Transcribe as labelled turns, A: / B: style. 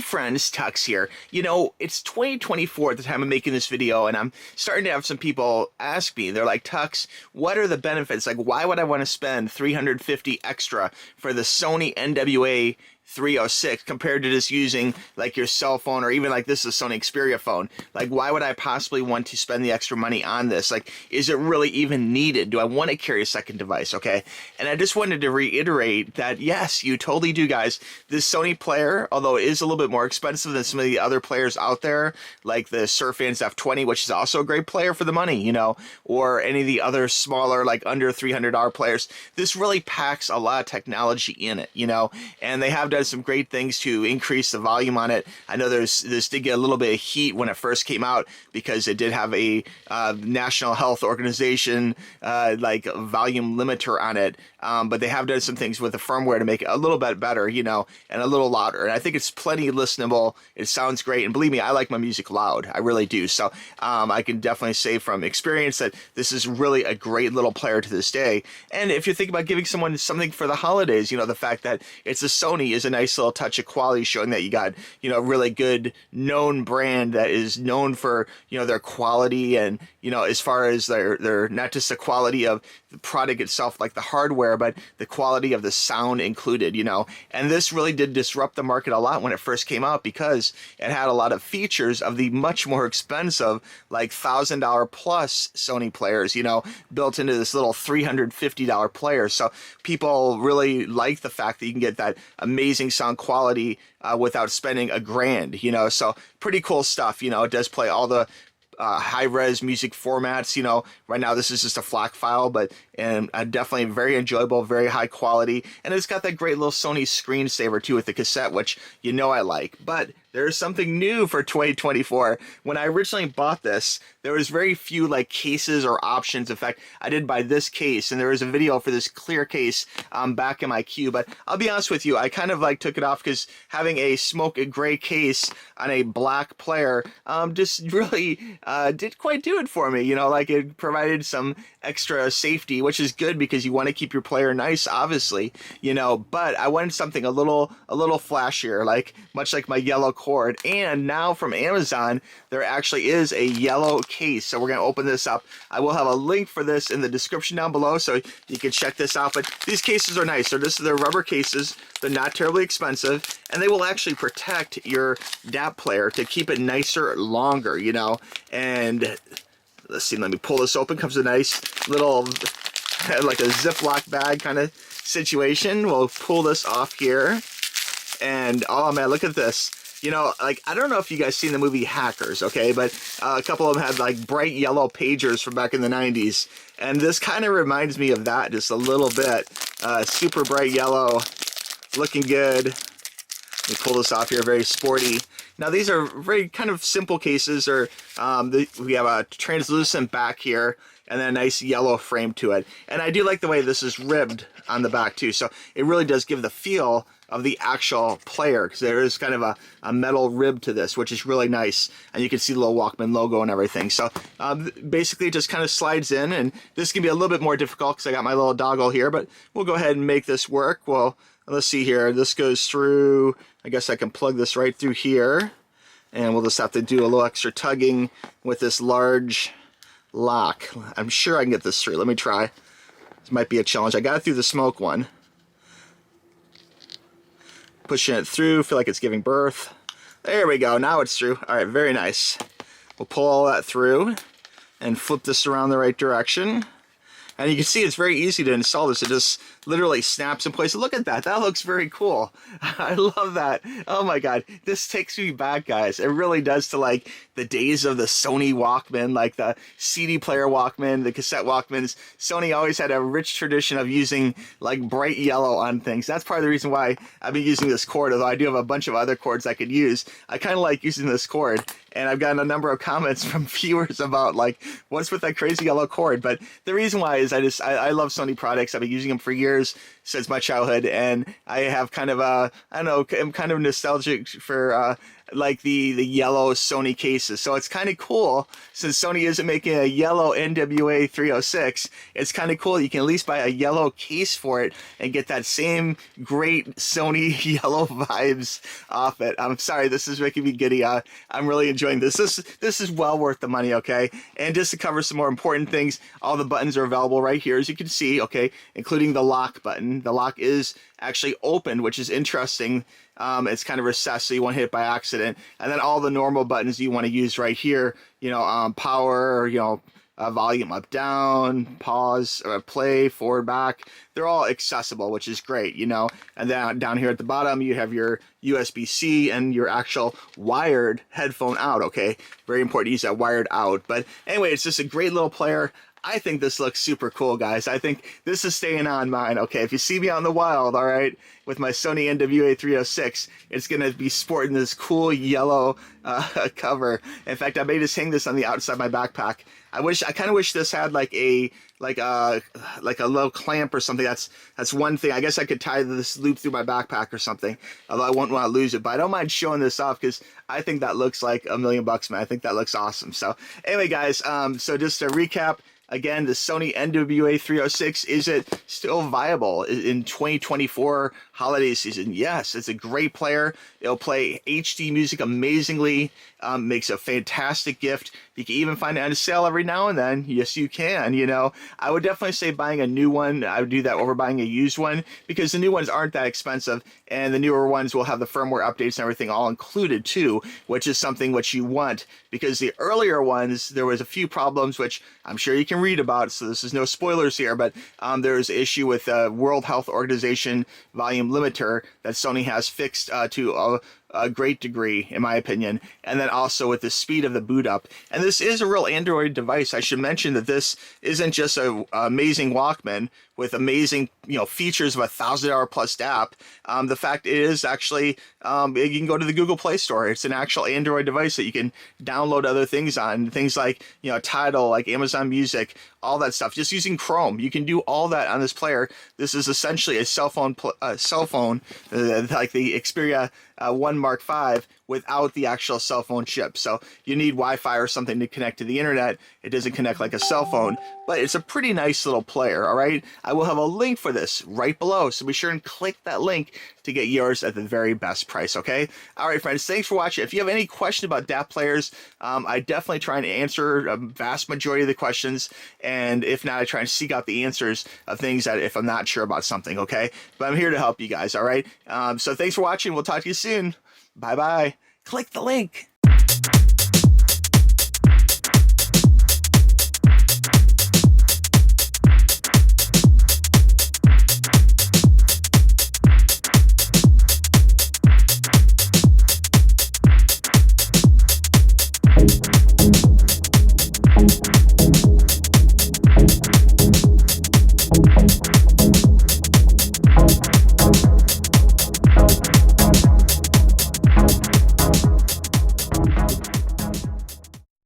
A: Hey friends, Tux here. You know, it's 2024 at the time of making this video, and I'm starting to have some people ask me, they're like, Tux, what are the benefits? Like, why would I want to spend $350 extra for the Sony NW-A306 compared to just using like your cell phone, or even like this is a Sony Xperia phone? Like, why would I possibly want to spend the extra money on this? Like, is it really even needed? Do I want to carry a second device? Okay. And I just wanted to reiterate that yes, you totally do, guys. This Sony player, although it is a little bit more expensive than some of the other players out there, like the Surfans F20, which is also a great player for the money, you know, or any of the other smaller, like under $300 players, this really packs a lot of technology in it, you know, and they have done some great things to increase the volume on it. I know this did get a little bit of heat when it first came out because it did have a National Health Organization like volume limiter on it, but they have done some things with the firmware to make it a little bit better, you know, and a little louder. And I think it's plenty listenable. It sounds great, and believe me, I like my music loud. I really do. So I can definitely say from experience that this is really a great little player to this day. And if you think about giving someone something for the holidays, you know, the fact that it's a Sony is a nice little touch of quality, showing that you got, you know, a really good known brand that is known for, you know, their quality, and, you know, as far as their not just the quality of the product itself, like the hardware, but the quality of the sound included, you know. And this really did disrupt the market a lot when it first came out, because it had a lot of features of the much more expensive, like $1,000 plus Sony players, you know, built into this little $350 player. So people really like the fact that you can get that amazing sound quality without spending $1,000, you know. So pretty cool stuff, you know. It does play all the high-res music formats, you know. Right now this is just a FLAC file, but definitely very enjoyable, very high quality, and it's got that great little Sony screensaver too with the cassette, which you know I like. But there's something new for 2024. When I originally bought this, there was very few like cases or options. In fact, I did buy this case, and there was a video for this clear case back in my queue. But I'll be honest with you, I kind of like took it off because having a smoke gray case on a black player just really did quite do it for me. You know, like it provided some extra safety, which is good because you want to keep your player nice, obviously, you know. But I wanted something a little flashier, like much like my yellow cord. And now from Amazon, there actually is a yellow case. So we're going to open this up. I will have a link for this in the description down below, so you can check this out. But these cases are nice. So they're rubber cases. They're not terribly expensive, and they will actually protect your DAP player to keep it nicer longer, you know. And let's see, let me pull this open. Comes a nice little like a Ziploc bag kind of situation. We'll pull this off here, and oh man, look at this. You know, like, I don't know if you guys seen the movie Hackers, okay, but a couple of them had like bright yellow pagers from back in the 90s, and this kind of reminds me of that just a little bit. Super bright yellow, looking good. Let me pull this off here, very sporty. Now these are very kind of simple cases, or we have a translucent back here, and then a nice yellow frame to it. And I do like the way this is ribbed on the back too, so it really does give the feel of the actual player, because there is kind of a metal rib to this, which is really nice, and you can see the little Walkman logo and everything. So basically it just kind of slides in, and this can be a little bit more difficult because I got my little doggle here, but we'll go ahead and make this work. Well, let's see here, this goes through, I guess I can plug this right through here, and we'll just have to do a little extra tugging with this large lock. I'm sure I can get this through. Let me try. This might be a challenge. I got it through the smoke one. Pushing it through, feel like it's giving birth. There we go, now it's through. All right, very nice. We'll pull all that through and flip this around the right direction. And you can see it's very easy to install this. It just literally snaps in place. Look at that. That looks very cool. I love that. Oh my God. This takes me back, guys. It really does, to like the days of the Sony Walkman, like the CD player Walkman, the cassette Walkmans. Sony always had a rich tradition of using like bright yellow on things. That's part of the reason why I've been using this cord, although I do have a bunch of other cords I could use. I kind of like using this cord. And I've gotten a number of comments from viewers about like, what's with that crazy yellow cord? But the reason why is I love Sony products. I've been using them for years. since my childhood, and I have kind of a, I don't know, I'm kind of nostalgic for like the yellow Sony cases. So it's kind of cool, since Sony isn't making a yellow NW-A306, it's kind of cool. You can at least buy a yellow case for it and get that same great Sony yellow vibes off it. I'm sorry, this is making me giddy. I'm really enjoying this. This is well worth the money, okay? And just to cover some more important things, all the buttons are available right here, as you can see, okay, including the lock button. The lock is actually open, which is interesting. It's kind of recessed, so you won't hit it by accident. And then all the normal buttons you want to use right here, you know, power, you know, volume up, down, pause, play, forward, back. They're all accessible, which is great, you know. And then down here at the bottom, you have your USB-C and your actual wired headphone out, okay? Very important to use that wired out. But anyway, it's just a great little player. I think this looks super cool, guys. I think this is staying on mine, okay? If you see me out in the wild, all right, with my Sony NW-A306, it's going to be sporting this cool yellow cover. In fact, I may just hang this on the outside of my backpack. I kind of wish this had like a little clamp or something. That's one thing. I guess I could tie this loop through my backpack or something, although I won't want to lose it. But I don't mind showing this off because I think that looks like $1,000,000, man. I think that looks awesome. So anyway, guys, so just to recap, again, the Sony NW-A306, is it still viable in 2024 holiday season? Yes, it's a great player. It'll play HD music amazingly, makes a fantastic gift. You can even find it on sale every now and then. Yes, you can, you know. I would definitely say buying a new one, I would do that over buying a used one, because the new ones aren't that expensive, and the newer ones will have the firmware updates and everything all included too, which is something which you want, because the earlier ones, there was a few problems, which I'm sure you can read about, so this is no spoilers here, but there's an issue with World Health Organization volume limiter that Sony has fixed to a great degree, in my opinion, and then also with the speed of the boot up. And this is a real Android device. I should mention that this isn't just an amazing Walkman with amazing, you know, features of a $1,000 plus app. The fact is actually, you can go to the Google Play Store. It's an actual Android device that you can download other things on, things like, you know, Tidal, like Amazon Music, all that stuff, just using Chrome. You can do all that on this player. This is essentially a cell phone, like the Xperia 1 Mark V, without the actual cell phone chip. So you need Wi-Fi or something to connect to the internet. It doesn't connect like a cell phone, but it's a pretty nice little player, all right? I will have a link for this right below, so be sure and click that link to get yours at the very best price, okay? All right, friends, thanks for watching. If you have any question about DAP players, I definitely try and answer a vast majority of the questions, and if not, I try and seek out the answers of things that if I'm not sure about something, okay? But I'm here to help you guys, all right? So thanks for watching. We'll talk to you soon. Bye-bye. Click the link.